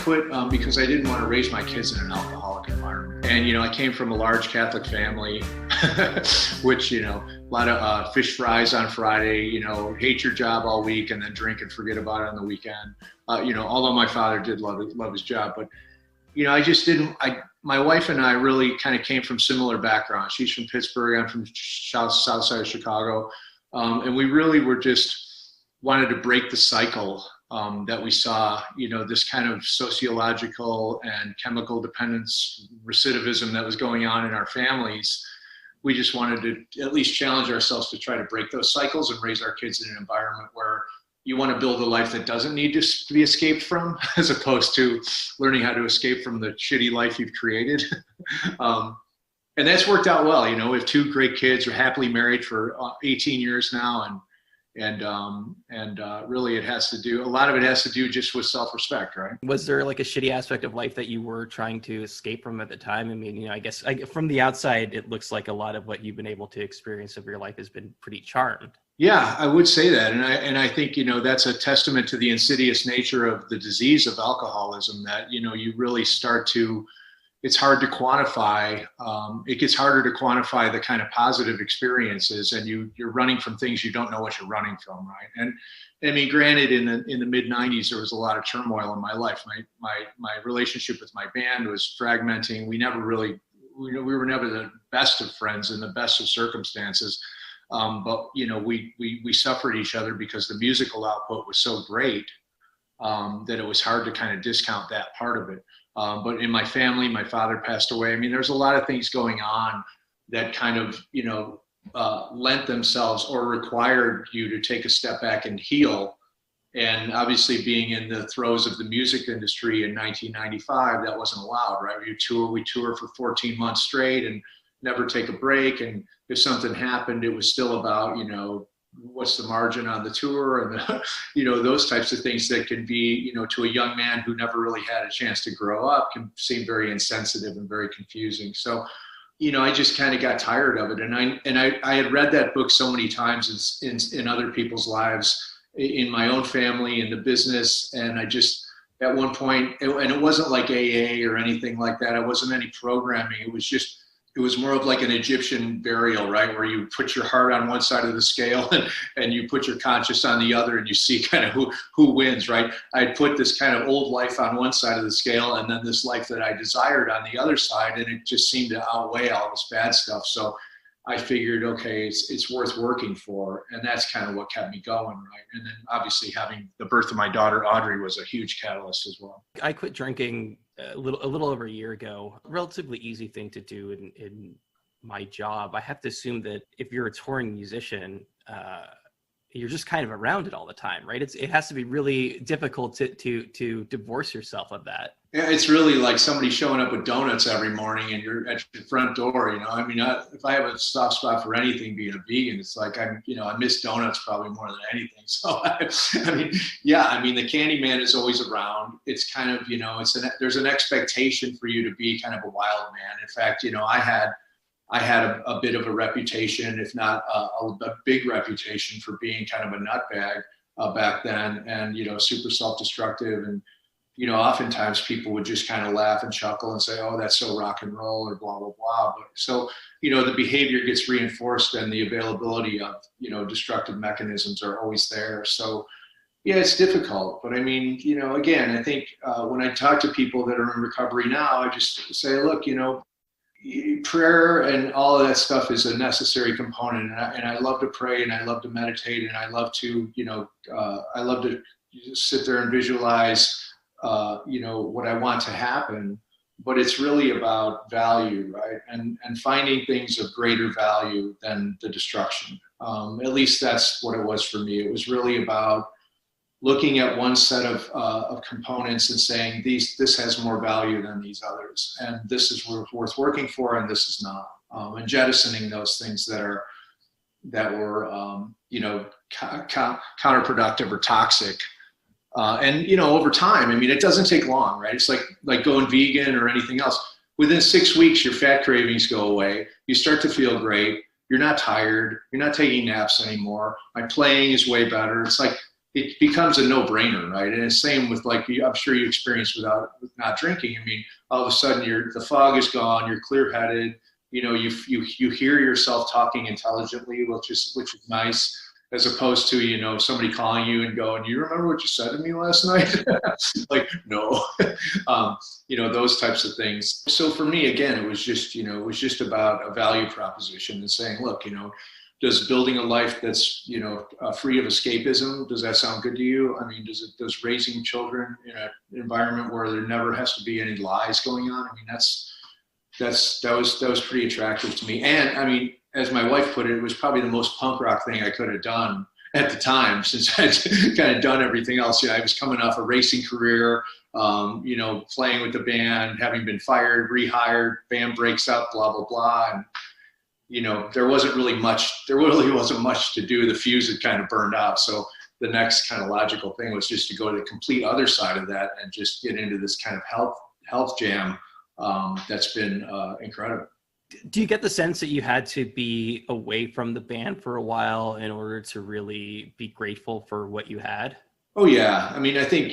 quit because I didn't want to raise my kids in an alcoholic environment. And, I came from a large Catholic family, which, a lot of fish fries on Friday, hate your job all week and then drink and forget about it on the weekend. Although my father did love his job, but, I just didn't, my wife and I really kind of came from similar backgrounds. She's from Pittsburgh, I'm from south side of Chicago. And we really were just wanted to break the cycle that we saw, this kind of sociological and chemical dependence recidivism that was going on in our families. We just wanted to at least challenge ourselves to try to break those cycles and raise our kids in an environment where you want to build a life that doesn't need to be escaped from, as opposed to learning how to escape from the shitty life you've created. And that's worked out well. We have two great kids. We're happily married for 18 years now. And really a lot of it has to do just with self-respect, right? Was there like a shitty aspect of life that you were trying to escape from at the time? I mean, I guess from the outside, it looks like a lot of what you've been able to experience of your life has been pretty charmed. Yeah, I would say that. And I think, that's a testament to the insidious nature of the disease of alcoholism that, you really start to, it's hard to quantify. It gets harder to quantify the kind of positive experiences, and you're running from things you don't know what you're running from, right? And I mean, granted, in the mid '90s, there was a lot of turmoil in my life. My relationship with my band was fragmenting. We were never the best of friends in the best of circumstances, but we suffered each other because the musical output was so great that it was hard to kind of discount that part of it. But in my family, my father passed away. I mean, there's a lot of things going on that kind of, lent themselves or required you to take a step back and heal. And obviously being in the throes of the music industry in 1995, that wasn't allowed, right? We tour for 14 months straight and never take a break. And if something happened, it was still about, what's the margin on the tour and those types of things that can be, to a young man who never really had a chance to grow up, can seem very insensitive and very confusing. So, I just kind of got tired of it. And I had read that book so many times in other people's lives, in my own family, in the business. And I just, at one point, and it wasn't like AA or anything like that. It wasn't any programming. It was more of like an Egyptian burial, right? Where you put your heart on one side of the scale and you put your conscious on the other, and you see kind of who wins, right? I'd put this kind of old life on one side of the scale and then this life that I desired on the other side, and it just seemed to outweigh all this bad stuff. So I figured, okay, it's worth working for, and that's kind of what kept me going, right? And then obviously having the birth of my daughter, Audrey, was a huge catalyst as well. I quit drinking a little over a year ago. Relatively easy thing to do in my job. I have to assume that if you're a touring musician, you're just kind of around it all the time, right? It has to be really difficult to divorce yourself of that. Yeah, it's really like somebody showing up with donuts every morning and you're at your front door, I mean, if I have a soft spot for anything being a vegan, it's like I miss donuts probably more than anything. So, I mean, the candy man is always around. It's kind of, there's an expectation for you to be kind of a wild man. In fact, I had a bit of a reputation, if not a big reputation, for being kind of a nutbag back then, and, super self-destructive. And, oftentimes people would just kind of laugh and chuckle and say, oh, that's so rock and roll, or blah, blah, blah. But so, the behavior gets reinforced, and the availability of, destructive mechanisms are always there. So, yeah, it's difficult. But I mean, again, I think when I talk to people that are in recovery now, I just say, look, prayer and all of that stuff is a necessary component. And I love to pray, and I love to meditate, and I love to, I love to sit there and visualize, what I want to happen. But it's really about value, right? And finding things of greater value than the destruction. At least that's what it was for me. It was really about looking at one set of components and saying, this has more value than these others, and this is worth working for, and this is not, and jettisoning those things that were counterproductive or toxic. And over time, I mean, it doesn't take long, right? It's like going vegan or anything else. Within 6 weeks, your fat cravings go away. You start to feel great. You're not tired. You're not taking naps anymore. My playing is way better. It's like, it becomes a no-brainer, right? And it's same with like, I'm sure you experienced with not drinking. I mean, all of a sudden the fog is gone, you're clear-headed, you know, you hear yourself talking intelligently, which is nice, as opposed to, you know, somebody calling you and going, you remember what you said to me last night? Like, no. You know, those types of things. So for me, again, it was just, you know, it was just about a value proposition and saying, look, you know, does building a life that's, you know, free of escapism, does that sound good to you? I mean, does raising children in an environment where there never has to be any lies going on? I mean, that was pretty attractive to me. And I mean, as my wife put it, it was probably the most punk rock thing I could have done at the time, since I'd kind of done everything else. You know, I was coming off a racing career, you know, playing with the band, having been fired, rehired, band breaks up, blah, blah, blah. And, you know, there really wasn't much to do. The fuse had kind of burned out. So the next kind of logical thing was just to go to the complete other side of that and just get into this kind of health jam. That's been incredible. Do you get the sense that you had to be away from the band for a while in order to really be grateful for what you had? Oh yeah. I mean, I think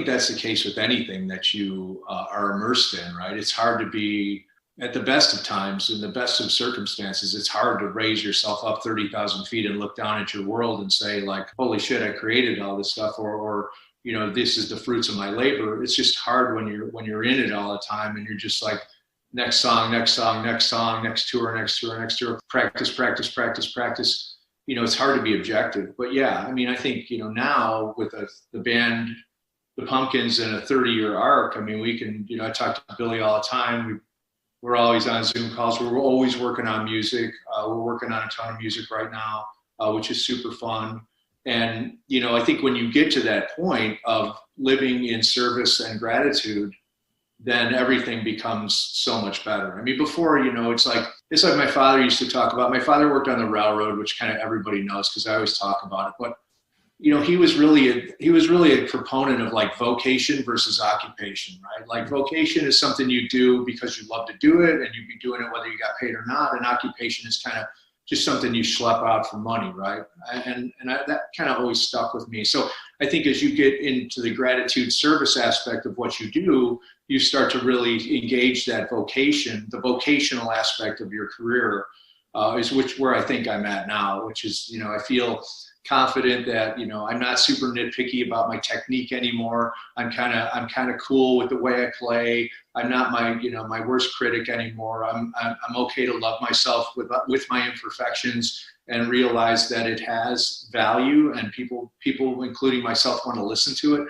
that's the case with anything that you are immersed in, right? It's hard to be, at the best of times, in the best of circumstances, it's hard to raise yourself up 30,000 feet and look down at your world and say like, holy shit, I created all this stuff, or you know, this is the fruits of my labor. It's just hard when you're in it all the time and you're just like, next song, next tour, practice. You know, it's hard to be objective. But yeah, I mean, I think, you know, now with the band, the Pumpkins, in a 30-year arc, I mean, we can, you know, I talk to Billy all the time. We're always on Zoom calls. We're always working on music. We're working on a ton of music right now, which is super fun. And, you know, I think when you get to that point of living in service and gratitude, then everything becomes so much better. I mean, before, you know, it's like my father used to talk about. My father worked on the railroad, which kind of everybody knows because I always talk about it. But, you know, he was really a proponent of like vocation versus occupation, right? Like vocation is something you do because you love to do it and you'd be doing it whether you got paid or not. And occupation is kind of just something you schlep out for money, right? That kind of always stuck with me. So I think as you get into the gratitude service aspect of what you do, you start to really engage that vocation, the vocational aspect of your career, is where I think I'm at now, which is, you know, I feel confident that, you know, I'm not super nitpicky about my technique anymore. I'm kind of cool with the way I play. I'm not my worst critic anymore. I'm okay to love myself with my imperfections and realize that it has value and people, including myself, want to listen to it.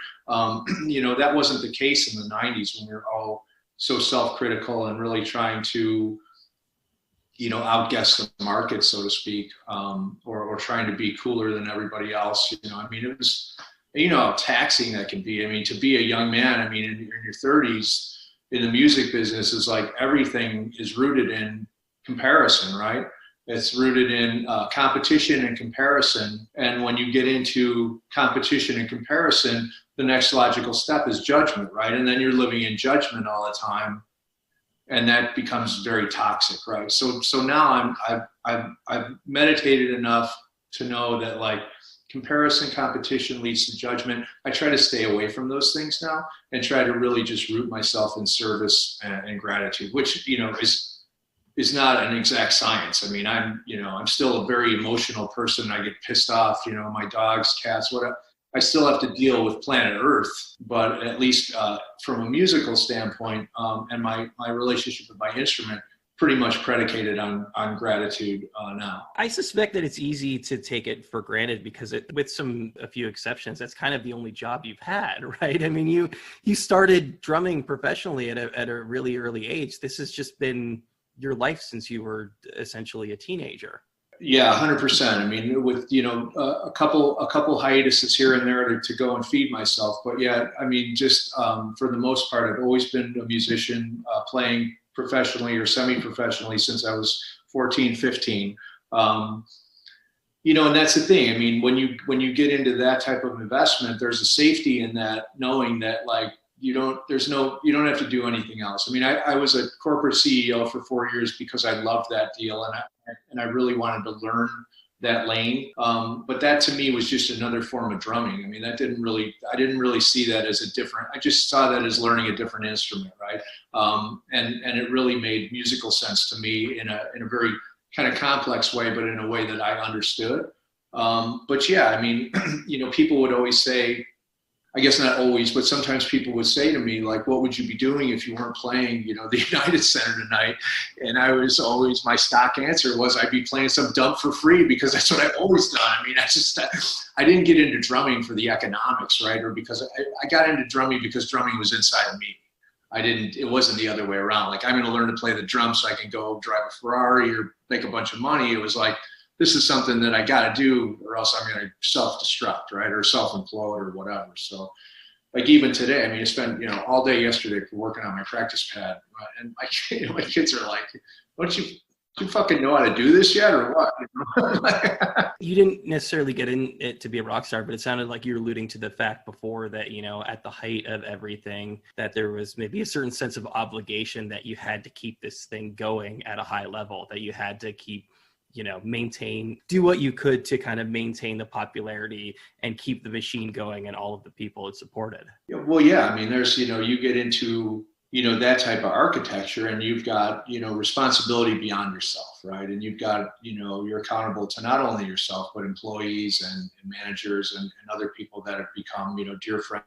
You know, that wasn't the case in the 90s when we were all so self-critical and really trying to, you know, outguess the market, so to speak, or trying to be cooler than everybody else. You know, I mean, it was, you know, how taxing that can be. I mean, to be a young man, I mean, in your 30s in the music business is like everything is rooted in comparison, right? It's rooted in competition and comparison. And when you get into competition and comparison, the next logical step is judgment, right? And then you're living in judgment all the time. And that becomes very toxic, right? So now I've meditated enough to know that like comparison, competition leads to judgment. I try to stay away from those things now and try to really just root myself in service and gratitude, which, you know, is not an exact science. I mean, I'm still a very emotional person. I get pissed off, you know, my dogs, cats, whatever. I still have to deal with planet Earth, but at least from a musical standpoint, and my relationship with my instrument, pretty much predicated on gratitude now. I suspect that it's easy to take it for granted because with a few exceptions, that's kind of the only job you've had, right? I mean, you started drumming professionally at a really early age. This has just been your life since you were essentially a teenager. Yeah, 100%. I mean, with, you know, a couple hiatuses here and there to go and feed myself. But yeah, I mean, just for the most part, I've always been a musician, playing professionally or semi-professionally since I was 14, 15. You know, and that's the thing. I mean, when you get into that type of investment, there's a safety in that, knowing that like, you don't have to do anything else. I mean, I was a corporate CEO for 4 years because I loved that deal and I really wanted to learn that lane. But that to me was just another form of drumming. I mean, I didn't really see that as a different, I just saw that as learning a different instrument, right? And it really made musical sense to me in a very kind of complex way, but in a way that I understood. But yeah, I mean, people would always say, I guess not always, but sometimes people would say to me, like, what would you be doing if you weren't playing, the United Center tonight? And I was always, my stock answer was, I'd be playing some dump for free, because that's what I've always done. I mean, I didn't get into drumming for the economics, right? Or because I got into drumming because drumming was inside of me. It wasn't the other way around. Like, I'm going to learn to play the drums so I can go drive a Ferrari or make a bunch of money. It was like, this is something that I got to do, or else I'm going to self-destruct, right? Or self-implode or whatever. So like even today, I mean, I spent, all day yesterday working on my practice pad, and my kids are like, don't you fucking know how to do this yet, or what? You didn't necessarily get in it to be a rock star, but it sounded like you were alluding to the fact before that, at the height of everything, that there was maybe a certain sense of obligation that you had to keep this thing going at a high level, that you had to keep, do what you could to kind of maintain the popularity and keep the machine going and all of the people it supported. Well, yeah, I mean, there's, you get into, that type of architecture, and you've got, responsibility beyond yourself, right? And you've got, you're accountable to not only yourself, but employees and managers and other people that have become, dear friends,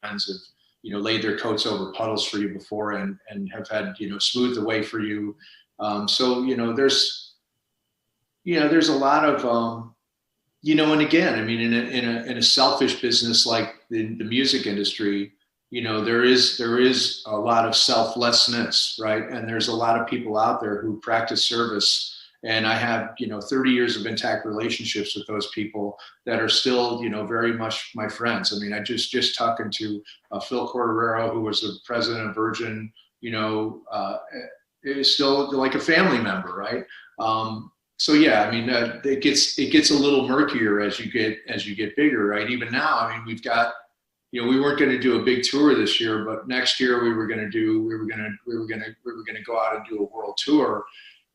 have, laid their coats over puddles for you before and have had, smoothed the way for you. So, there's a lot of, and again, I mean, in a selfish business like the music industry, there is a lot of selflessness, right? And there's a lot of people out there who practice service, and I have, 30 years of intact relationships with those people that are still, very much my friends. I mean, I just talking to Phil Corderero, who was the president of Virgin, is still like a family member, right? So yeah, I mean, it gets a little murkier as you get bigger, right? Even now, I mean, we've got, we weren't going to do a big tour this year, but next year we were going to go out and do a world tour,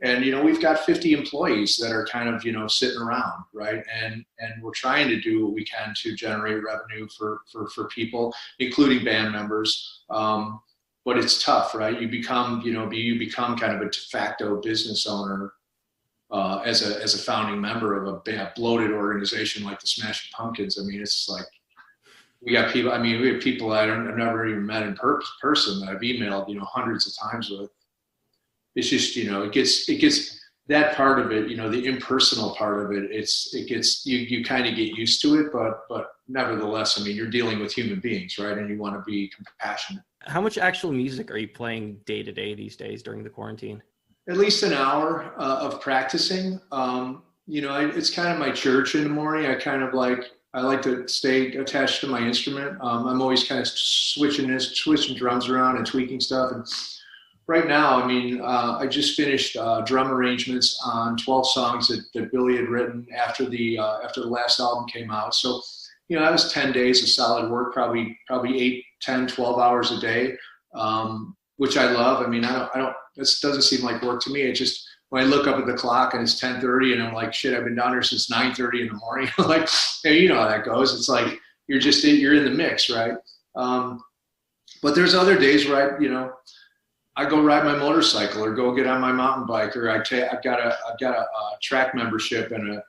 and we've got 50 employees that are kind of sitting around, right? And we're trying to do what we can to generate revenue for people, including band members. But it's tough, right? You become kind of a de facto business owner. As a founding member of a bloated organization like the Smashing Pumpkins. I mean, it's like we have people I've never even met in person that I've emailed, hundreds of times with. It's just, it gets that part of it, the impersonal part of it, you kind of get used to it, but nevertheless, I mean, you're dealing with human beings, right? And you want to be compassionate. How much actual music are you playing day to day these days during the quarantine? At least an hour of practicing. It's kind of my church in the morning. I like to stay attached to my instrument. I'm always kind of switching drums around and tweaking stuff. And right now, I mean, I just finished drum arrangements on 12 songs that Billy had written after the last album came out. So, that was 10 days of solid work, probably 8, 10, 12 hours a day. Which I love. I mean, this doesn't seem like work to me. It just, when I look up at the clock and it's 10:30 and I'm like, shit, I've been down here since 9:30 in the morning. Like, hey, you know how that goes. It's like, you're in the mix, right? But there's other days where I go ride my motorcycle or go get on my mountain bike, or I've got a track membership and a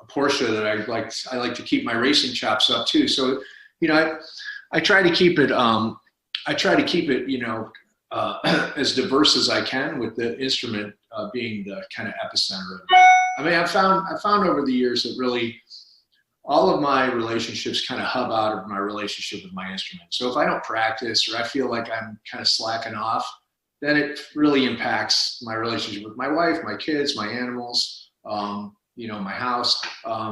Porsche that I like to keep my racing chops up too. So, I try to keep it, as diverse as I can, with the instrument being the kind of epicenter of it. I mean, I found over the years that really all of my relationships kind of hub out of my relationship with my instrument. So if I don't practice, or I feel like I'm kind of slacking off, then it really impacts my relationship with my wife, my kids, my animals, my house.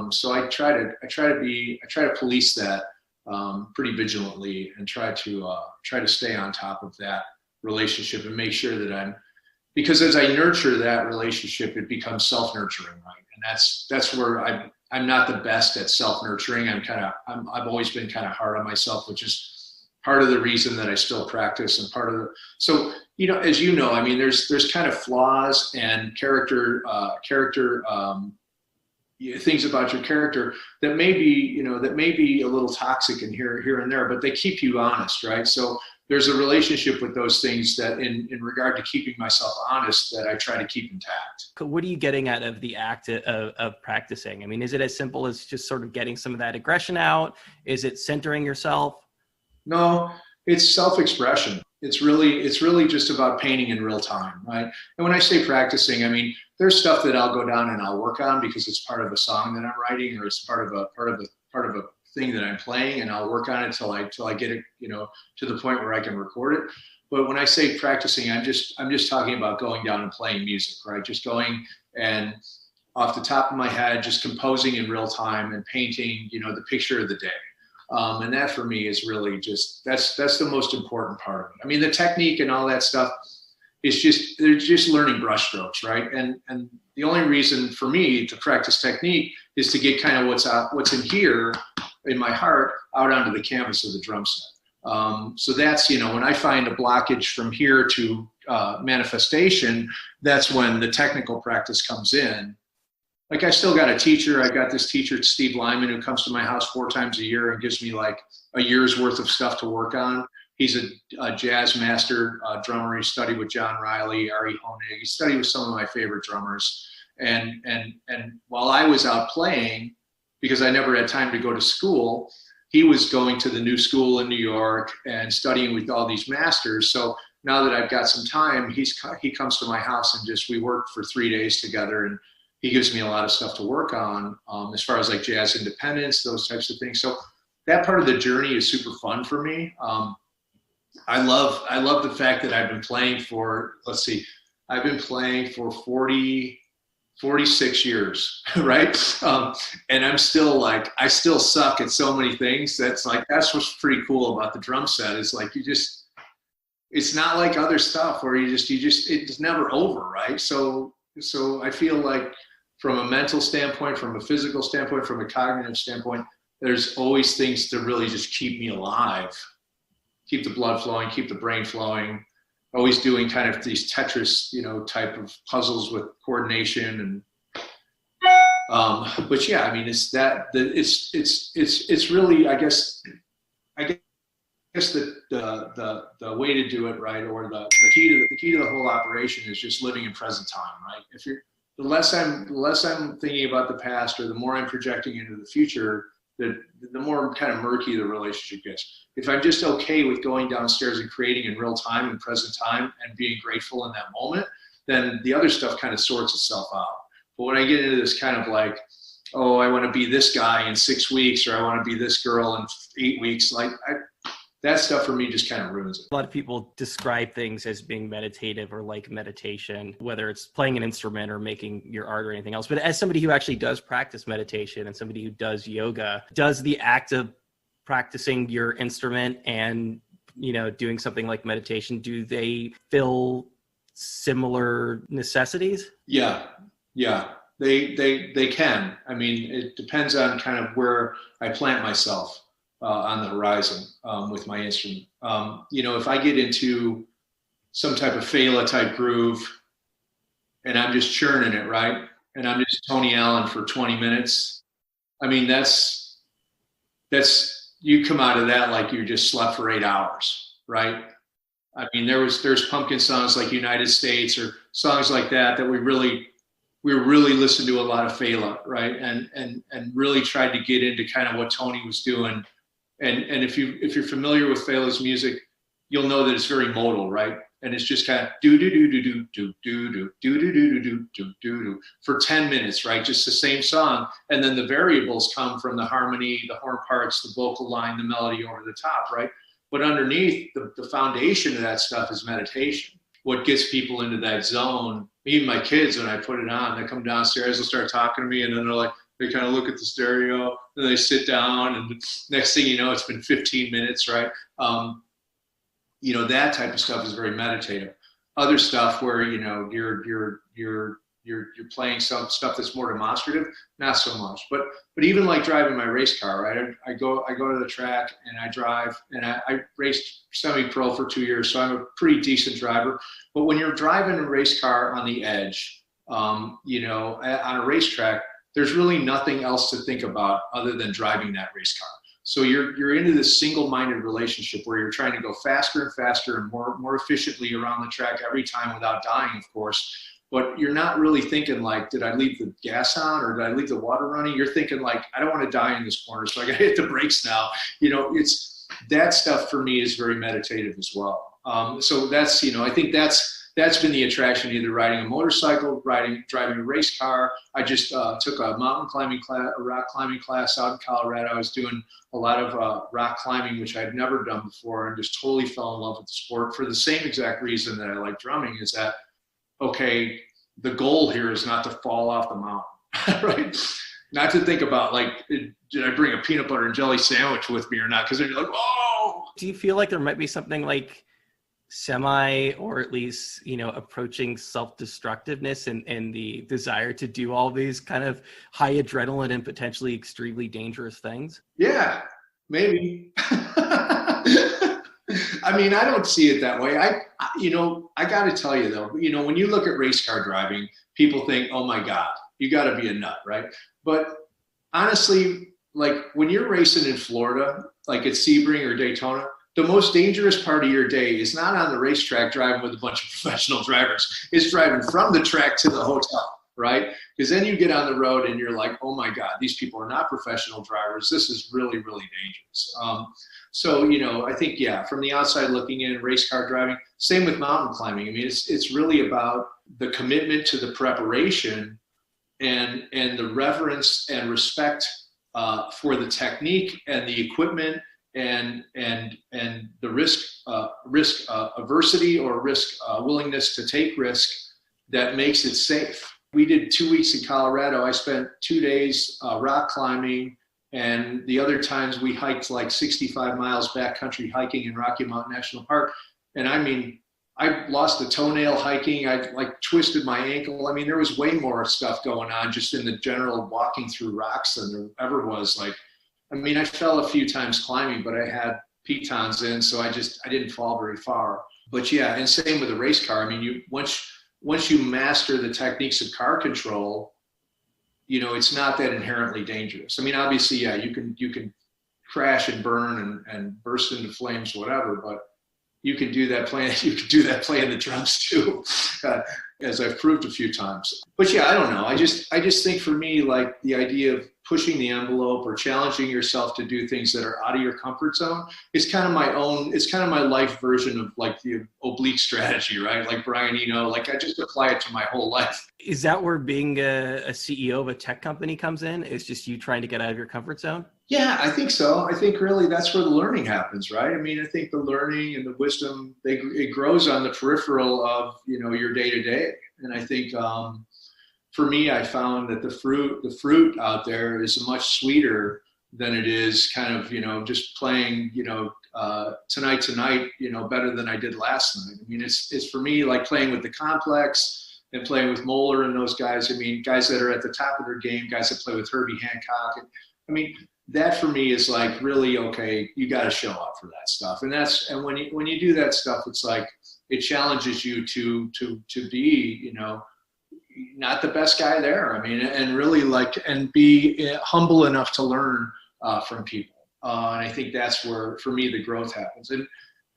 So I try to police that pretty vigilantly, and try to stay on top of that relationship and make sure that because as I nurture that relationship, it becomes self-nurturing, right? And that's where I'm not the best at self-nurturing. I've always been kind of hard on myself, which is part of the reason that I still practice, and so you know, as you know, I mean, there's kind of flaws and character things about your character that may be, you know, that may be a little toxic in here and there, but they keep you honest, right? So there's a relationship with those things that in regard to keeping myself honest that I try to keep intact. What are you getting out of the act of practicing? I mean, is it as simple as just sort of getting some of that aggression out? Is it centering yourself? No, it's self-expression. It's really just about painting in real time, right? And when I say practicing, I mean, there's stuff that I'll go down and I'll work on because it's part of a song that I'm writing, or it's part of a thing that I'm playing, and I'll work on it till I get it, you know, to the point where I can record it. But when I say practicing, I'm just talking about going down and playing music, right? Just going and off the top of my head, just composing in real time and painting, you know, the picture of the day. And that for me is really just, that's the most important part of it. I mean, the technique and all that stuff is just, they're just learning brushstrokes, right? And the only reason for me to practice technique is to get kind of what's in here in my heart out onto the canvas of the drum set. So that's, you know, when I find a blockage from here to manifestation, that's when the technical practice comes in. Like, I still got a teacher. I got this teacher, Steve Lyman, who comes to my house 4 times a year and gives me like a year's worth of stuff to work on. He's a jazz master drummer. He studied with John Riley, Ari Honig. He studied with some of my favorite drummers. And while I was out playing, because I never had time to go to school, he was going to the new school in New York and studying with all these masters. So now that I've got some time, he comes to my house and just, we work for 3 days together, and he gives me a lot of stuff to work on as far as like jazz independence, those types of things. So that part of the journey is super fun for me. I love the fact that I've been playing for, I've been playing for 46 years, right? And I'm still like, I still suck at so many things. That's what's pretty cool about the drum set. Is like, it's not like other stuff where it's never over, right? So I feel like, from a mental standpoint, from a physical standpoint, from a cognitive standpoint, there's always things to really just keep me alive, keep the blood flowing, keep the brain flowing, always doing kind of these Tetris, you know, type of puzzles with coordination. And but yeah, I mean, it's really, I guess the way to do it right, or the key to the whole operation is just living in present time, right? The less I'm thinking about the past, or the more I'm projecting into the future, the more kind of murky the relationship gets. If I'm just okay with going downstairs and creating in real time, in present time, and being grateful in that moment, then the other stuff kind of sorts itself out. But when I get into this kind of like, oh, I want to be this guy in 6 weeks, or I want to be this girl in 8 weeks, like that stuff for me just kind of ruins it. A lot of people describe things as being meditative or like meditation, whether it's playing an instrument or making your art or anything else. But as somebody who actually does practice meditation and somebody who does yoga, does the act of practicing your instrument and, you know, doing something like meditation, do they fill similar necessities? Yeah. They can. I mean, it depends on kind of where I plant myself on the horizon with my instrument. You know, if I get into some type of Fela type groove and I'm just churning it, right? And I'm just Tony Allen for 20 minutes. I mean, that's you come out of that like you just slept for 8 hours, right? I mean, there's pumpkin songs like United States, or songs like that we really listened to a lot of Fela, right? And really tried to get into kind of what Tony was doing. And if you're familiar with Fela's music, you'll know that it's very modal, right? And it's just kind of do do do do do do do do do do do do do do for 10 minutes, right? Just the same song, and then the variables come from the harmony, the horn parts, the vocal line, the melody over the top, right? But underneath, the foundation of that stuff is meditation. What gets people into that zone? Even my kids, when I put it on, they come downstairs, they'll start talking to me, and then they're like, they kind of look at the stereo, and they sit down, and next thing you know, it's been 15 minutes, right? You know, that type of stuff is very meditative. Other stuff where, you know, you're you're playing some stuff that's more demonstrative, not so much. But even like driving my race car, right? I go to the track and I drive, and I raced semi-pro for 2 years, so I'm a pretty decent driver. But when you're driving a race car on the edge, you know, on a racetrack, there's really nothing else to think about other than driving that race car. So you're into this single-minded relationship where you're trying to go faster and faster and more efficiently around the track every time without dying, of course. But you're not really thinking like, did I leave the gas on or did I leave the water running? You're thinking like, I don't want to die in this corner, so I got to hit the brakes now. You know, it's that stuff for me is very meditative as well. So that's, you know, I think that's been the attraction, either riding a motorcycle, driving a race car. I just took a mountain climbing class, a rock climbing class out in Colorado. I was doing a lot of rock climbing, which I'd never done before, and just totally fell in love with the sport for the same exact reason that I like drumming, is that, okay, the goal here is not to fall off the mountain, right? Not to think about like, did I bring a peanut butter and jelly sandwich with me or not? Because then you're like, oh. Do you feel like there might be something like semi, or at least, you know, approaching self-destructiveness and the desire to do all these kind of high adrenaline and potentially extremely dangerous things? Yeah, maybe. I mean, I don't see it that way. You know, I got to tell you though, you know, when you look at race car driving, people think, oh my God, you got to be a nut, right? But honestly, like when you're racing in Florida, like at Sebring or Daytona, the most dangerous part of your day is not on the racetrack driving with a bunch of professional drivers. It's driving from the track to the hotel, right? Because then you get on the road and you're like, oh my God, these people are not professional drivers. This is really, really dangerous. So, you know, I think, yeah, from the outside looking in, race car driving, same with mountain climbing. I mean, it's really about the commitment to the preparation and the reverence and respect for the technique and the equipment and the risk aversity or risk willingness to take risk that makes it safe. We did 2 weeks in Colorado. I spent 2 days rock climbing, and the other times we hiked like 65 miles backcountry hiking in Rocky Mountain National Park. And I mean, I lost a toenail hiking. I like twisted my ankle. I mean, there was way more stuff going on just in the general walking through rocks than there ever was. Like, I mean, I fell a few times climbing, but I had pitons in, so I didn't fall very far. But yeah, and same with the race car. I mean, once you master the techniques of car control, you know, it's not that inherently dangerous. I mean, obviously, yeah, you can crash and burn and burst into flames, whatever, but you can do that playing the drums too, as I've proved a few times. But yeah, I don't know. I just think for me, like the idea of pushing the envelope or challenging yourself to do things that are out of your comfort zone is kind of my own. It's kind of my life version of like the oblique strategy, right? Like Brian Eno, like I just apply it to my whole life. Is that where being a CEO of a tech company comes in? It's just you trying to get out of your comfort zone? Yeah, I think so. I think really that's where the learning happens, right? I mean, I think the learning and the wisdom, it grows on the peripheral of, you know, your day to day. And I think for me, I found that the fruit out there is much sweeter than it is kind of, you know, just playing, you know, tonight, you know, better than I did last night. I mean, it's for me like playing with the Complex and playing with Moeller and those guys. I mean, guys that are at the top of their game, guys that play with Herbie Hancock. And, I mean, that for me is like really, okay, you got to show up for that stuff. And when you do that stuff, it's like, it challenges you to be, you know, not the best guy there. I mean, and really like, and be humble enough to learn from people. And I think that's where, for me, the growth happens. And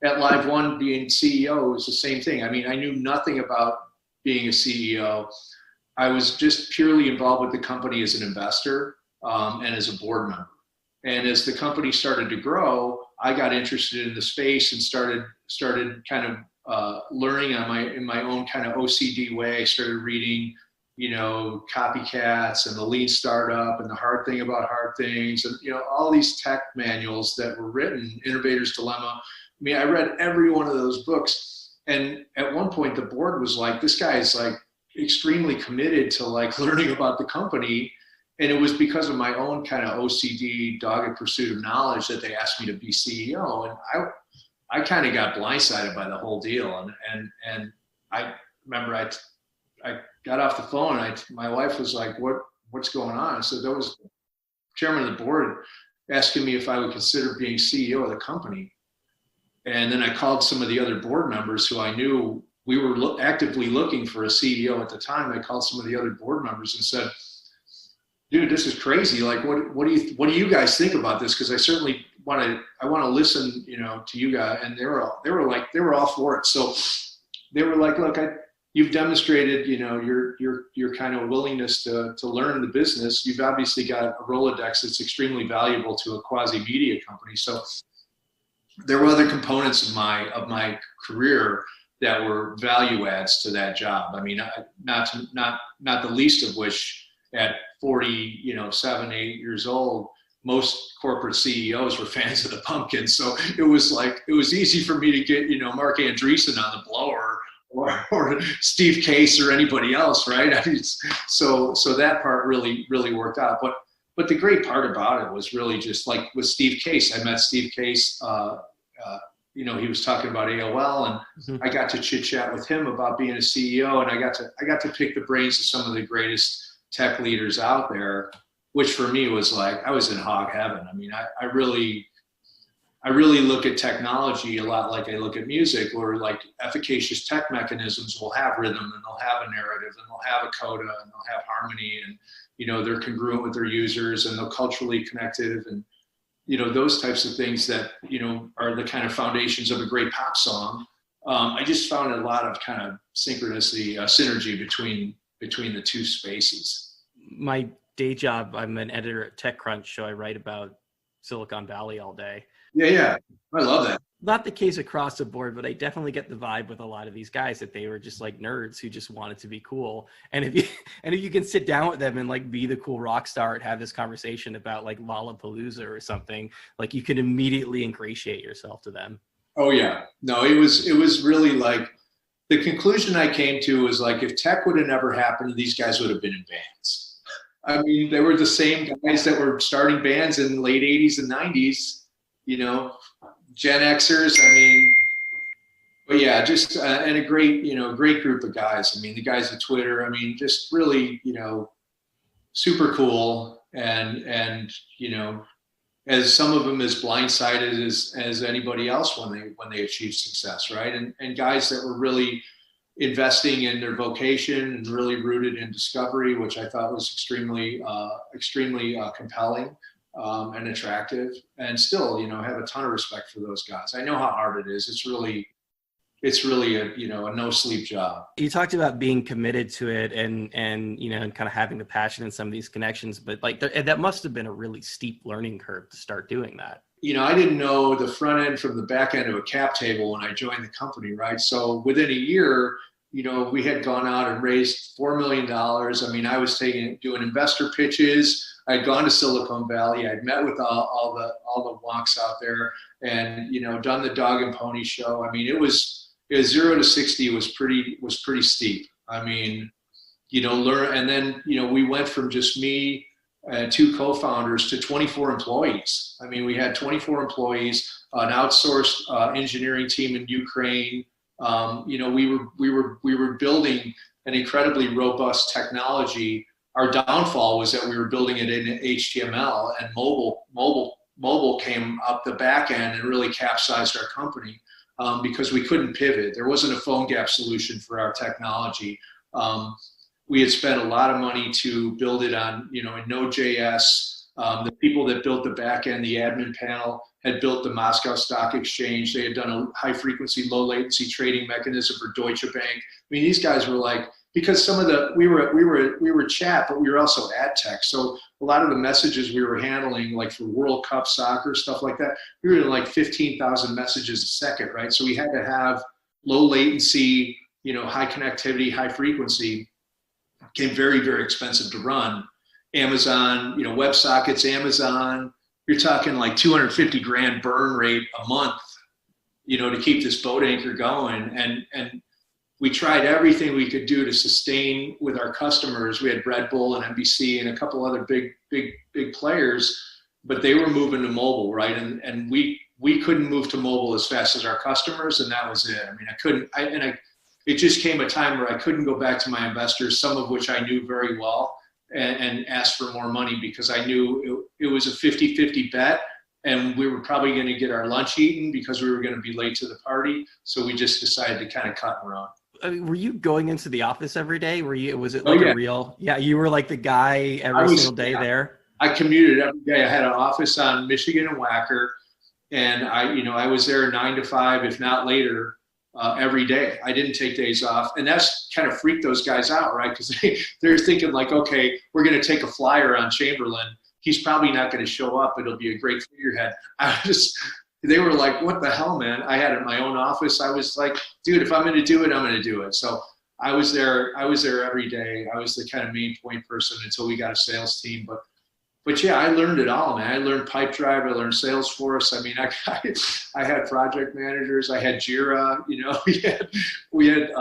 at LiveOne, being CEO is the same thing. I mean, I knew nothing about being a CEO. I was just purely involved with the company as an investor and as a board member. And as the company started to grow, I got interested in the space and started kind of learning in my own kind of OCD way. I started reading, you know, Copycats and the Lean Startup and the Hard Thing About Hard Things, and, you know, all these tech manuals that were written, Innovator's Dilemma. I mean, I read every one of those books. And at one point the board was like, this guy is like extremely committed to like learning about the company. And it was because of my own kind of OCD, dogged pursuit of knowledge that they asked me to be CEO. And I kind of got blindsided by the whole deal. And I remember I got off the phone. My wife was like, what's going on? I said, that was the chairman of the board asking me if I would consider being CEO of the company. And then I called some of the other board members who I knew. We were actively looking for a CEO at the time. I called some of the other board members and said, dude, this is crazy. Like, what do you guys think about this? Because I certainly want to listen, to you guys. And they were all for it. So they were like, look, you've demonstrated, your kind of willingness to learn the business. You've obviously got a Rolodex that's extremely valuable to a quasi media company. So there were other components of my career that were value adds to that job. I mean, not the least of which at 7, 8 years old, most corporate CEOs were fans of the Pumpkins. So it was easy for me to get, Mark Andreessen on the blower or Steve Case or anybody else, right? I mean, so that part really worked out. But the great part about it was really just like with Steve Case. I met Steve Case, he was talking about AOL, and I got to chit chat with him about being a CEO, and I got to pick the brains of some of the greatest tech leaders out there, which for me was like, I was in hog heaven. I mean, I really look at technology a lot like I look at music, where like efficacious tech mechanisms will have rhythm, and they'll have a narrative, and they'll have a coda, and they'll have harmony, and they're congruent with their users, and they're culturally connected, and those types of things that are the kind of foundations of a great pop song. I just found a lot of kind of synchronicity, synergy between the two spaces. My day job, I'm an editor at TechCrunch, so I write about Silicon Valley all day. Yeah, I love that. Not the case across the board, but I definitely get the vibe with a lot of these guys that they were just like nerds who just wanted to be cool. And if you can sit down with them and like be the cool rock star and have this conversation about like Lollapalooza or something, like you can immediately ingratiate yourself to them. Oh yeah, no, it was really like the conclusion I came to was like, if tech would have never happened, these guys would have been in bands. I mean, they were the same guys that were starting bands in the late 80s and 90s. Gen Xers, I mean, but yeah, just, and a great group of guys. I mean, the guys at Twitter, I mean, just really, super cool. And, as some of them as blindsided as anybody else when they achieve success. Right. And guys that were really investing in their vocation and really rooted in discovery, which I thought was extremely compelling. And attractive, and still, have a ton of respect for those guys. I know how hard it is. It's really a no sleep job. You talked about being committed to it and kind of having the passion in some of these connections, but like that must have been a really steep learning curve to start doing that. I didn't know the front end from the back end of a cap table when I joined the company, right? So within a year, we had gone out and raised $4 million. I mean, I was doing investor pitches. I'd gone to Silicon Valley. I'd met with all the wonks out there, and done the dog and pony show. I mean, it was 0 to 60 was pretty steep. I mean, learn, and then we went from just me and 2 co-founders to 24 employees. I mean, we had 24 employees, an outsourced engineering team in Ukraine. We were building an incredibly robust technology. Our downfall was that we were building it in HTML, and mobile came up the back end and really capsized our company because we couldn't pivot. There wasn't a phone gap solution for our technology. We had spent a lot of money to build it on, in Node.js. The people that built the back end, the admin panel, had built the Moscow Stock Exchange. They had done a high frequency, low latency trading mechanism for Deutsche Bank. I mean, these guys were like, because some of we were chat, but we were also ad tech. So a lot of the messages we were handling, like for World Cup soccer, stuff like that, we were doing like 15,000 messages a second, right? So we had to have low latency, high connectivity, high frequency. It became very, very expensive to run. Amazon, WebSockets, Amazon, you're talking like 250 grand burn rate a month, to keep this boat anchor going. And we tried everything we could do to sustain with our customers. We had Red Bull and NBC and a couple other big players, but they were moving to mobile, right? And we couldn't move to mobile as fast as our customers, and that was it. I mean, it just came a time where I couldn't go back to my investors, some of which I knew very well, and ask for more money, because I knew it was a 50-50 bet, and we were probably going to get our lunch eaten because we were going to be late to the party. So we just decided to kind of cut and run. I mean, were you going into the office every day? Was it Oh, like yeah. a real, you were like the guy every single day there? I commuted every day. I had an office on Michigan and Wacker, and I was there 9 to 5, if not later, every day. I didn't take days off, and that's kind of freaked those guys out, right? Because they're thinking like, okay, we're going to take a flyer on Chamberlin. He's probably not going to show up. It'll be a great figurehead. They were like, what the hell, man? I had my own office. I was like, dude, if I'm going to do it, I'm going to do it. So I was there every day. I was the kind of main point person until we got a sales team. But yeah, I learned it all, man. I learned Pipedrive. I learned Salesforce. I mean, I had project managers. I had Jira. We had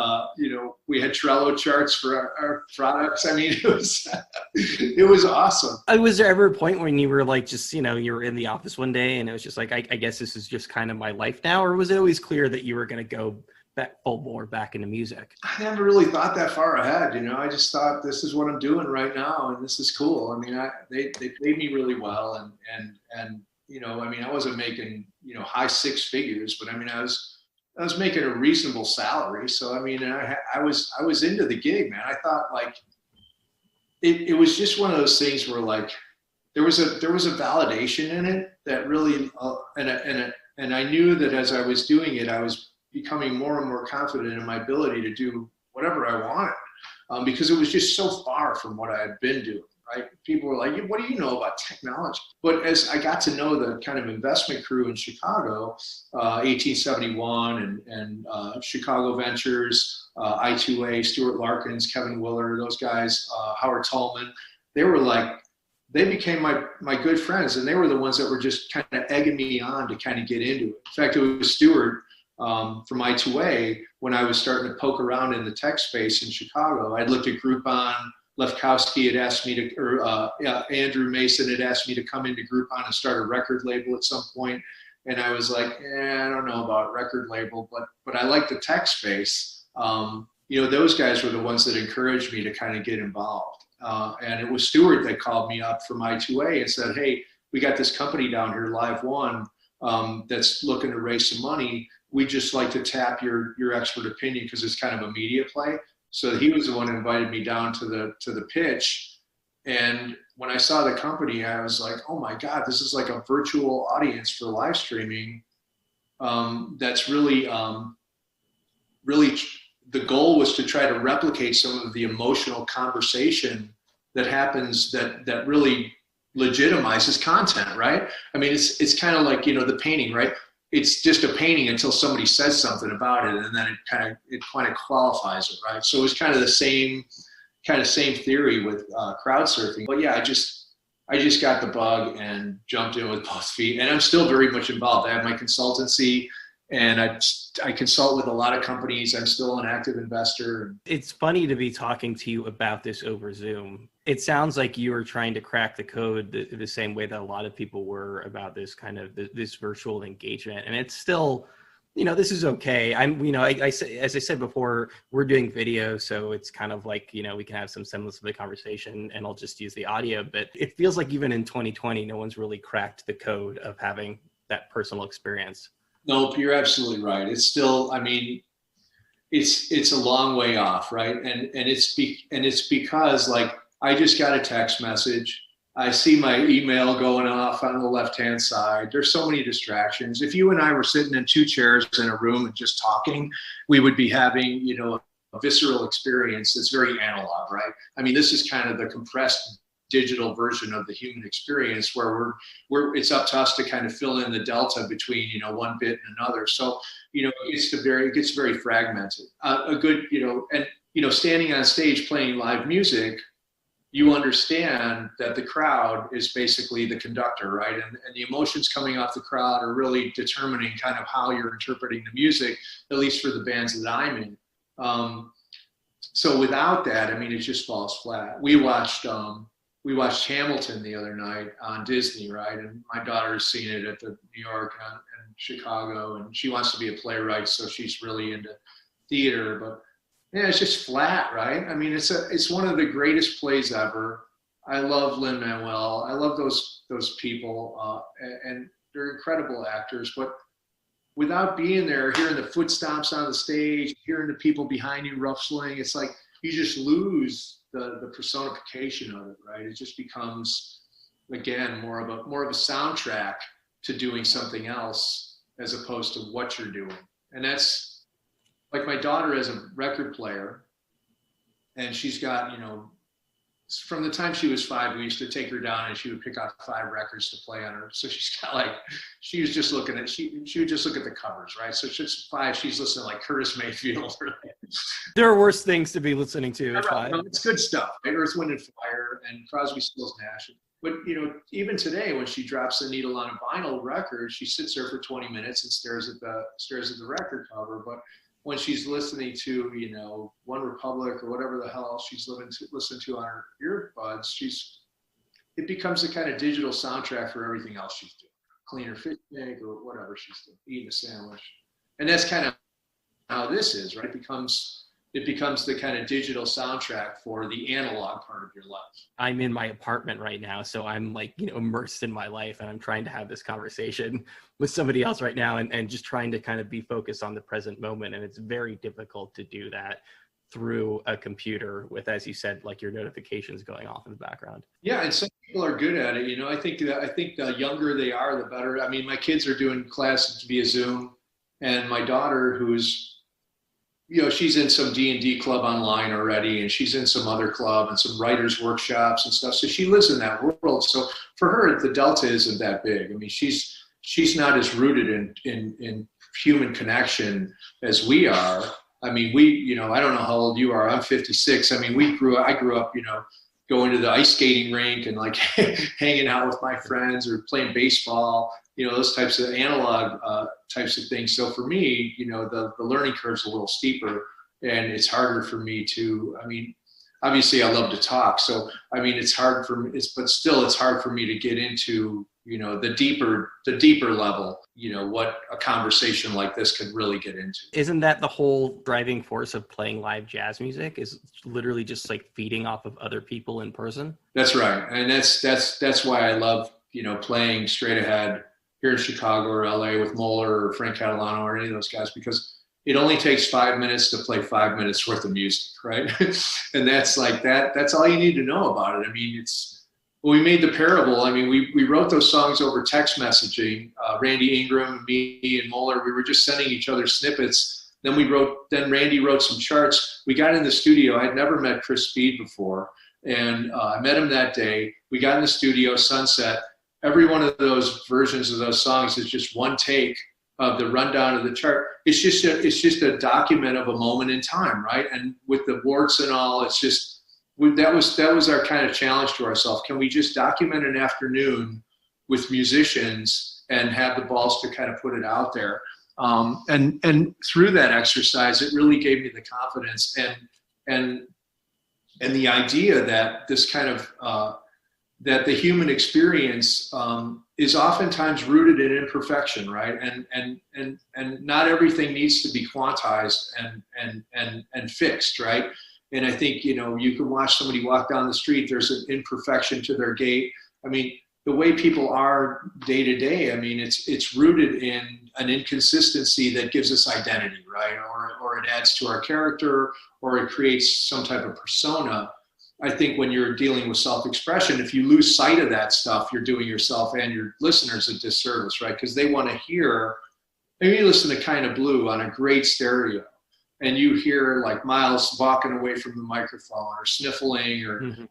Trello charts for our products. I mean, it was awesome. Was there ever a point when you were like, just you were in the office one day and it was just like, I guess this is just kind of my life now, or was it always clear that you were going to go back full bore back into music? I never really thought that far ahead. I just thought, this is what I'm doing right now, and this is cool. I mean, they paid me really well, and I mean, I wasn't making high six figures, but I mean, I was making a reasonable salary. So I mean, I was into the gig, man. I thought like it was just one of those things where like there was a validation in it that really and I knew that as I was doing it, I was becoming more and more confident in my ability to do whatever I wanted, because it was just so far from what I had been doing, right? People were like, what do you know about technology? But as I got to know the kind of investment crew in Chicago, 1871 and Chicago Ventures, I2A, Stuart Larkins, Kevin Willer, those guys, Howard Tallman, they became my good friends, and they were the ones that were just kind of egging me on to kind of get into it. In fact, it was Stuart from I2A, when I was starting to poke around in the tech space in Chicago. I'd looked at Groupon. Lefkowski had asked me to, Andrew Mason had asked me to come into Groupon and start a record label at some point. And I was like, I don't know about record label, but I like the tech space. Those guys were the ones that encouraged me to kind of get involved. And it was Stuart that called me up from I2A and said, hey, we got this company down here, LiveOne, that's looking to raise some money. We just like to tap your expert opinion because it's kind of a media play. So he was the one who invited me down to the pitch. And when I saw the company, I was like, oh my God, this is like a virtual audience for live streaming. That's really the goal was to try to replicate some of the emotional conversation that happens that really legitimizes content, right? I mean, it's kind of like, the painting, right? It's just a painting until somebody says something about it, and then it kind of qualifies it, right? So it was kind of the same theory with crowd surfing. But yeah, I just got the bug and jumped in with both feet, and I'm still very much involved. I have my consultancy, and I consult with a lot of companies. I'm still an active investor. It's funny to be talking to you about this over Zoom. It sounds like you were trying to crack the code the same way that a lot of people were about this kind of this virtual engagement. And it's still, this is okay. As I said before, we're doing video, so it's kind of like, we can have some semblance of the conversation and I'll just use the audio. But it feels like even in 2020, no one's really cracked the code of having that personal experience. Nope, you're absolutely right. It's still, I mean, it's a long way off, right? And it's because like I just got a text message. I see my email going off on the left-hand side. There's so many distractions. If you and I were sitting in two chairs in a room and just talking, we would be having, a visceral experience that's very analog, right? I mean, this is kind of the compressed digital version of the human experience where it's up to us to kind of fill in the delta between, one bit and another. So, it gets very fragmented. Standing on stage playing live music, you understand that the crowd is basically the conductor, right? And the emotions coming off the crowd are really determining kind of how you're interpreting the music, at least for the bands that I'm in. So without that, I mean, it just falls flat. We watched Hamilton the other night on Disney, right? And my daughter's seen it at the New York and Chicago, and she wants to be a playwright, so she's really into theater. But Yeah, it's just flat, right? I mean, it's one of the greatest plays ever. I love Lin-Manuel. I love those people, and they're incredible actors. But without being there, hearing the foot stomps on the stage, hearing the people behind you rustling, it's like you just lose the personification of it, right? It just becomes, again, more of a soundtrack to doing something else as opposed to what you're doing. And that's like my daughter is a record player, and she's got, from the time she was 5, we used to take her down and she would pick out 5 records to play on her. So she's got like, she would just look at the covers, right? So she's 5, she's listening to like Curtis Mayfield. There are worse things to be listening to at 5. It's good stuff. Earth, Wind and Fire and Crosby, Stills, Nash. But even today, when she drops the needle on a vinyl record, she sits there for 20 minutes and stares at the record cover. But when she's listening to, One Republic or whatever the hell she's listening to on her earbuds, it becomes a kind of digital soundtrack for everything else she's doing. Clean her fish tank or whatever she's doing, eating a sandwich. And that's kind of how this is, right? It becomes the kind of digital soundtrack for the analog part of your life. I'm in my apartment right now, so I'm like, immersed in my life, and I'm trying to have this conversation with somebody else right now and just trying to kind of be focused on the present moment. And it's very difficult to do that through a computer with, as you said, like your notifications going off in the background. Yeah, and some people are good at it. I think the younger they are, the better. I mean, my kids are doing classes via Zoom, and my daughter, who's she's in some D&D club online already, and she's in some other club and some writers workshops and stuff. So she lives in that world. So for her, the delta isn't that big. I mean, she's not as rooted in human connection as we are. I mean, I don't know how old you are. I'm 56. I mean, I grew up, going to the ice skating rink and like hanging out with my friends or playing baseball, those types of analog types of things. So for me, the learning curve's a little steeper, and it's harder for me to, I mean, obviously I love to talk. So, I mean, it's hard for me, but still it's hard for me to get into, the deeper level, what a conversation like this could really get into. Isn't that the whole driving force of playing live jazz music, is literally just like feeding off of other people in person? That's right. And that's why I love, playing straight ahead here in Chicago or LA with Moeller or Frank Catalano or any of those guys, because it only takes 5 minutes to play 5 minutes worth of music, right? And that's like that's all you need to know about it. I mean, when we made The Parable, I mean, we wrote those songs over text messaging. Randy Ingram, me, and Moeller, we were just sending each other snippets. Then Randy wrote some charts. We got in the studio. I'd never met Chris Speed before, and I met him that day. We got in the studio, sunset. Every one of those versions of those songs is just one take of the rundown of the chart. It's just a document of a moment in time, right? And with the warts and all, it's just, that was our kind of challenge to ourselves. Can we just document an afternoon with musicians and have the balls to kind of put it out there? And through that exercise, it really gave me the confidence and the idea that this kind of that the human experience is oftentimes rooted in imperfection, right? And not everything needs to be quantized and fixed, right? And I think, you can watch somebody walk down the street, there's an imperfection to their gait. I mean, the way people are day to day, I mean, it's rooted in an inconsistency that gives us identity, right? Or it adds to our character, or it creates some type of persona. I think when you're dealing with self-expression, if you lose sight of that stuff, you're doing yourself and your listeners a disservice, right? Because they want to hear, maybe you listen to Kind of Blue on a great stereo, and you hear like Miles walking away from the microphone or sniffling or,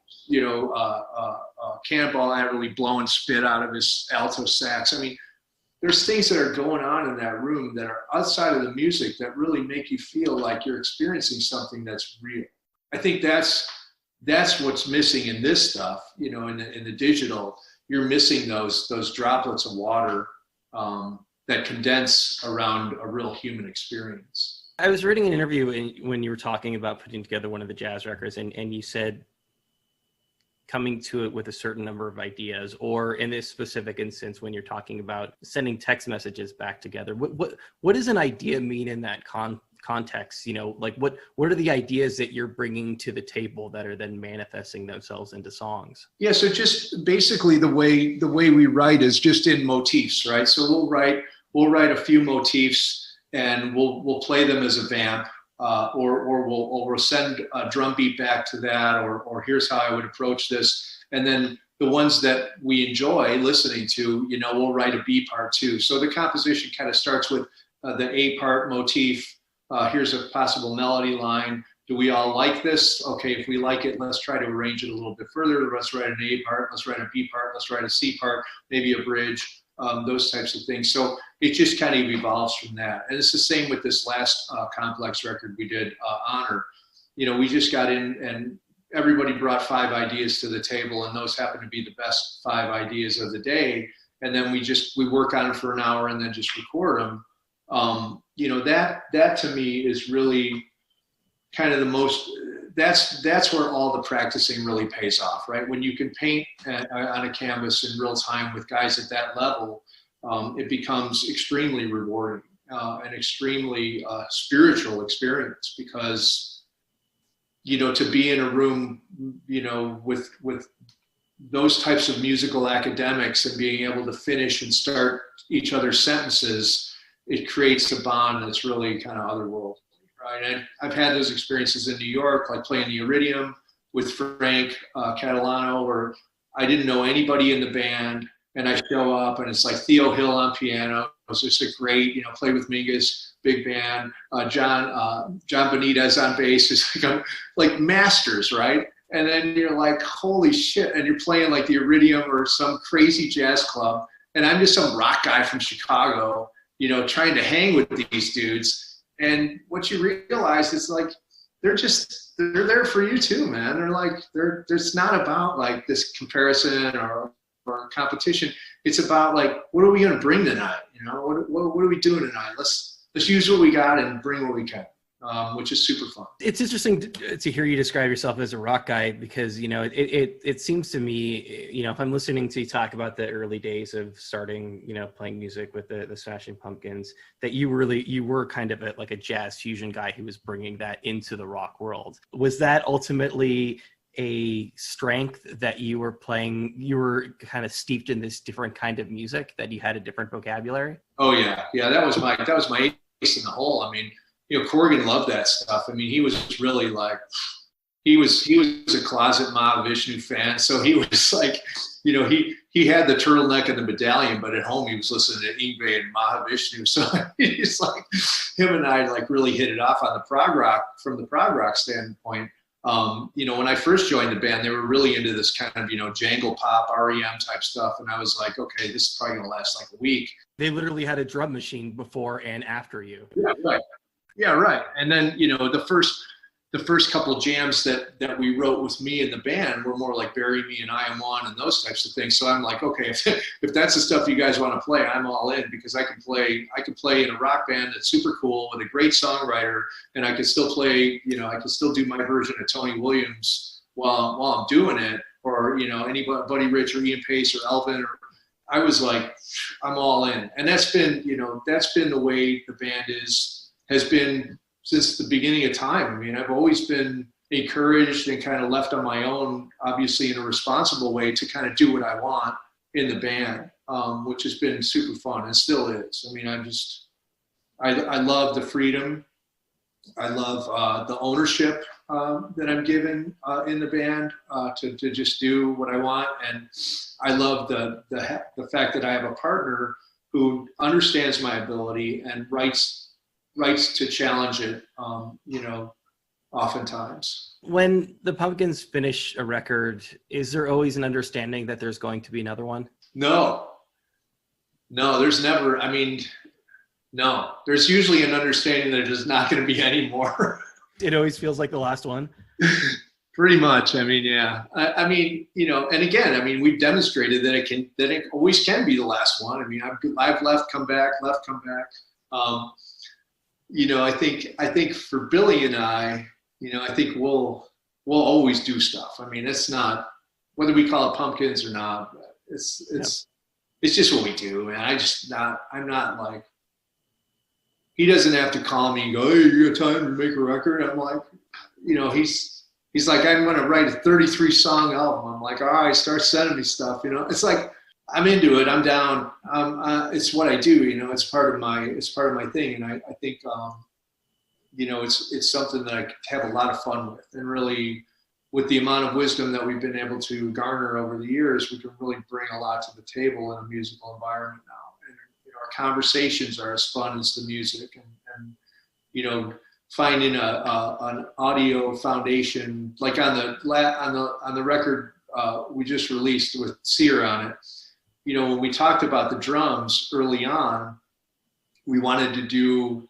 Cannonball Adderley blowing spit out of his alto sax. I mean, there's things that are going on in that room that are outside of the music that really make you feel like you're experiencing something that's real. I think that's what's missing in this stuff, in the digital. You're missing those droplets of water that condense around a real human experience. I was reading an interview when you were talking about putting together one of the jazz records, and you said coming to it with a certain number of ideas, or in this specific instance, when you're talking about sending text messages back together, what does an idea mean in that contexts, you know, like what are the ideas that you're bringing to the table that are then manifesting themselves into songs? Yeah, so just basically the way we write is just in motifs, right? So we'll write a few motifs and we'll play them as a vamp, or we'll send a drum beat back to that, or here's how I would approach this, and then the ones that we enjoy listening to, you know, we'll write a B part too. So the composition kind of starts with the A part motif. Here's a possible melody line. Do we all like this? Okay, if we like it, let's try to arrange it a little bit further. Let's write an A part, let's write a B part, let's write a C part, maybe a bridge, those types of things. So it just kind of evolves from that. And it's the same with this last complex record we did, Honor. You know, we just got in and everybody brought 5 ideas to the table, and those happen to be the best 5 ideas of the day. And then we work on it for an hour and then just record them. You know, that to me is really kind of the most, that's where all the practicing really pays off, right? When you can paint on a canvas in real time with guys at that level, it becomes extremely rewarding, and extremely spiritual experience, because, you know, to be in a room, you know, with those types of musical academics and being able to finish and start each other's sentences, it creates a bond that's really kind of otherworldly, right? And I've had those experiences in New York, like playing the Iridium with Frank Catalano, where I didn't know anybody in the band, and I show up and it's like Theo Hill on piano. It's just a great, you know, Play with Mingus, big band. John Benitez on bass is like masters, right? And then you're like, holy shit. And you're playing like the Iridium or some crazy jazz club. And I'm just some rock guy from Chicago, you know, trying to hang with these dudes. And what you realize is like, they're there for you too, man. They're like, it's not about like this comparison or competition. It's about like, what are we going to bring tonight? You know, what are we doing tonight? Let's use what we got and bring what we can, which is super fun. It's interesting to hear you describe yourself as a rock guy, because, you know, it seems to me, you know, if I'm listening to you talk about the early days of starting, you know, playing music with the Smashing Pumpkins, that you were kind of like a jazz fusion guy who was bringing that into the rock world. Was that ultimately a strength that you were kind of steeped in this different kind of music, that you had a different vocabulary? Oh yeah. That was my ace in the hole. I mean, you know, Corgan loved that stuff. I mean, he was really like, he was a closet Mahavishnu fan. So he was like, you know, he had the turtleneck and the medallion, but at home he was listening to Yngwie and Mahavishnu. So he's like, him and I like really hit it off on the prog rock standpoint. You know, when I first joined the band, they were really into this kind of, you know, jangle pop, REM type stuff. And I was like, okay, this is probably going to last like a week. They literally had a drum machine before and after you. Yeah, right. Yeah, right. And then, you know, the first couple of jams that we wrote with me in the band were more like Bury Me and I Am One and those types of things. So I'm like, okay, if that's the stuff you guys want to play, I'm all in, because I can play in a rock band that's super cool with a great songwriter, and I can still play, you know, I can still do my version of Tony Williams while I'm doing it, or, you know, anybody Rich or Ian Pace or Elvin, or I was like, I'm all in. And that's been the way the band has been since the beginning of time. I mean, I've always been encouraged and kind of left on my own, obviously in a responsible way, to kind of do what I want in the band, which has been super fun and still is. I mean, I love the freedom. I love the ownership that I'm given in the band to just do what I want. And I love the fact that I have a partner who understands my ability and writes to challenge it, you know, oftentimes. When the Pumpkins finish a record, is there always an understanding that there's going to be another one? No, there's never. I mean, no, there's usually an understanding that there's not going to be any more. It always feels like the last one. Pretty much. I mean, yeah. I mean, you know, and again, I mean, we've demonstrated that it always can be the last one. I mean, I've left, come back. You know, I think for Billy and I, you know, I think we'll always do stuff. I mean, it's not, whether we call it Pumpkins or not, it's just what we do, man. I'm not like, he doesn't have to call me and go, hey, you got time to make a record? I'm like, you know, he's like, I'm going to write a 33 song album. I'm like, all right, start sending me stuff. You know, it's like, I'm into it. I'm down. It's what I do. You know, it's part of my thing. And I think, you know, it's something that I have a lot of fun with, and really, with the amount of wisdom that we've been able to garner over the years, we can really bring a lot to the table in a musical environment now. And you know, our conversations are as fun as the music, and you know, finding an audio foundation, like on the record we just released with Sear on it. You know, when we talked about the drums early on, we wanted to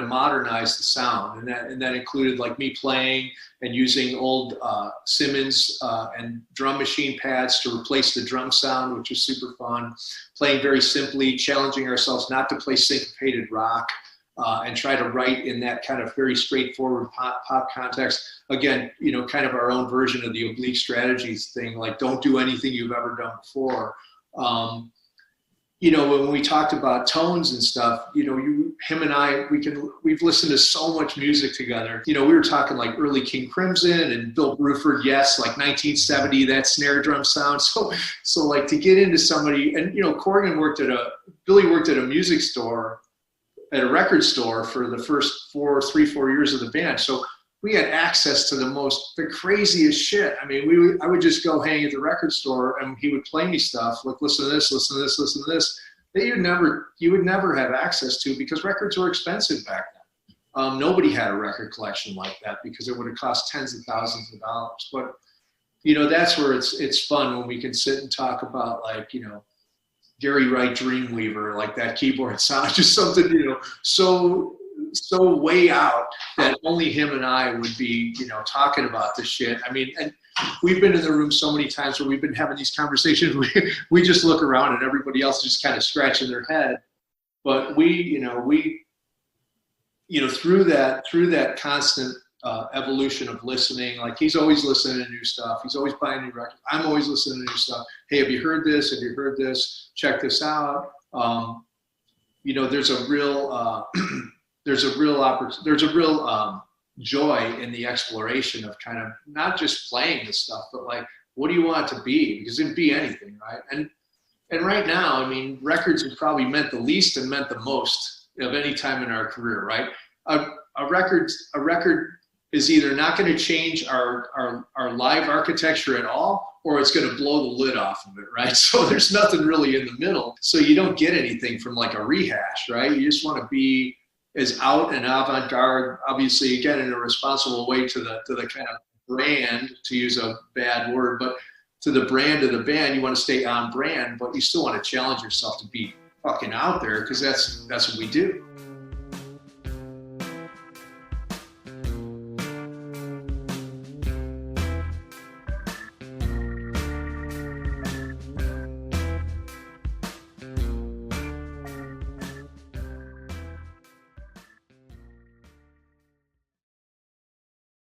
modernize the sound, and that included like me playing and using old Simmons and drum machine pads to replace the drum sound, which was super fun. Playing very simply, challenging ourselves not to play syncopated rock, and try to write in that kind of very straightforward pop context. Again, you know, kind of our own version of the oblique strategies thing, like don't do anything you've ever done before. You know, when we talked about tones and stuff, you know, him and I, we've listened to so much music together. You know, we were talking like early King Crimson and Bill Bruford, yes, like 1970, that snare drum sound. So like to get into somebody, and you know, Billy worked at a music store, at a record store for the first 4 years of the band. So we had access to the craziest shit. I mean, I would just go hang at the record store, and he would play me stuff like, listen to this, listen to this, listen to this, that you would never have access to, because records were expensive back then. Nobody had a record collection like that, because it would have cost tens of thousands of dollars. But you know, that's where it's fun when we can sit and talk about, like, you know, Gary Wright Dreamweaver, like that keyboard sound, just something, you know, so way out that only him and I would be, you know, talking about this shit. I mean, and we've been in the room so many times where we've been having these conversations. We just look around and everybody else is just kind of scratching their head. But we, through that constant evolution of listening, like he's always listening to new stuff. He's always buying new records. I'm always listening to new stuff. Hey, have you heard this? Have you heard this? Check this out. You know, there's a real joy in the exploration of kind of not just playing this stuff, but like, what do you want it to be? Because it can be anything, right? And right now, I mean, records have probably meant the least and meant the most of any time in our career, right? A record is either not going to change our live architecture at all, or it's going to blow the lid off of it, right? So there's nothing really in the middle. So you don't get anything from like a rehash, right? You just want to be as out and avant-garde, obviously, again, in a responsible way to the kind of brand, to use a bad word, but to the brand of the band. You want to stay on brand, but you still want to challenge yourself to be fucking out there, because that's what we do.